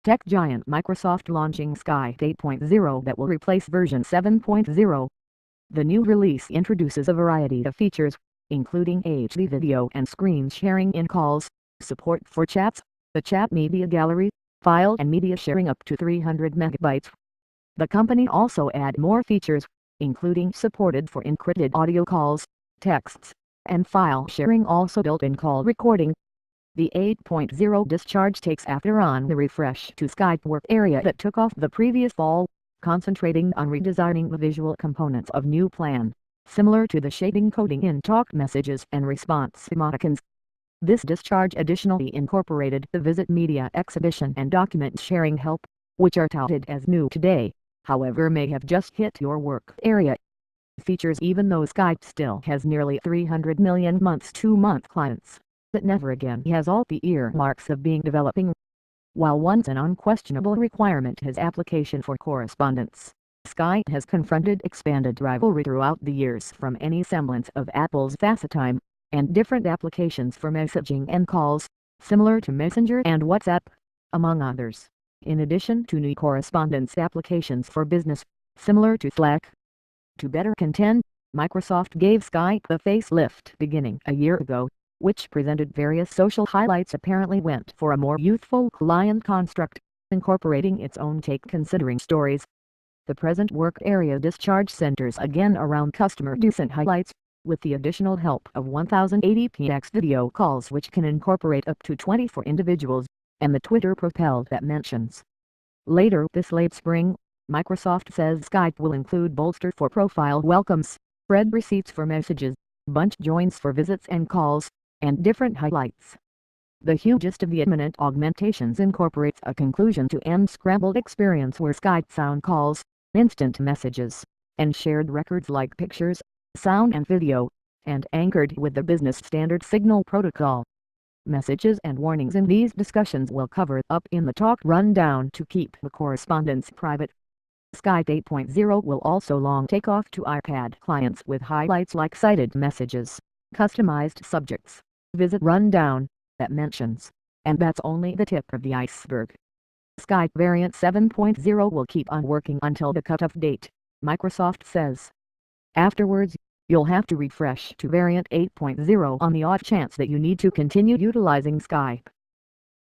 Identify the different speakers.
Speaker 1: Tech giant Microsoft launching Skype 8.0 that will replace version 7.0. The new release introduces a variety of features, including HD video and screen sharing in calls, support for chats, the chat media gallery, file and media sharing up to 300 megabytes. The company also add more features, including supported for encrypted audio calls, texts, and file sharing, also built-in call recording. The 8.0 discharge takes after on the refresh to Skype work area that took off the previous fall, concentrating on redesigning the visual components of new plan, similar to the shading coding in talk messages and response emoticons. This discharge additionally incorporated the Visit Media Exhibition and document sharing help, which are touted as new today, however may have just hit your work area. Features. Even though Skype still has nearly 300 million month-to-month clients, it never again has all the earmarks of being developing. While once an unquestionable requirement has application for correspondence, Skype has confronted expanded rivalry throughout the years from any semblance of Apple's FaceTime, and different applications for messaging and calls, similar to Messenger and WhatsApp, among others, in addition to new correspondence applications for business, similar to Slack. To better contend, Microsoft gave Skype a facelift beginning a year ago, which presented various social highlights. Apparently went for a more youthful client construct, incorporating its own take considering stories. The present work area discharge centers again around customer-decent highlights, with the additional help of 1080px video calls which can incorporate up to 20 for individuals, and the Twitter-propelled that mentions. Later this late spring, Microsoft says Skype will include bolster for profile welcomes, spread receipts for messages, bunch joins for visits and calls, and different highlights. The hugest of the imminent augmentations incorporates a conclusion-to-end scrambled experience where Skype sound calls, instant messages, and shared records like pictures, sound and video, and anchored with the business standard Signal protocol. Messages and warnings in these discussions will cover up in the talk rundown to keep the correspondence private. Skype 8.0 will also long take off to iPad clients with highlights like cited messages, customized subjects, visit rundown, that mentions, and that's only the tip of the iceberg. Skype variant 7.0 will keep on working until the cutoff date, Microsoft says. Afterwards, you'll have to refresh to variant 8.0 on the odd chance that you need to continue utilizing Skype.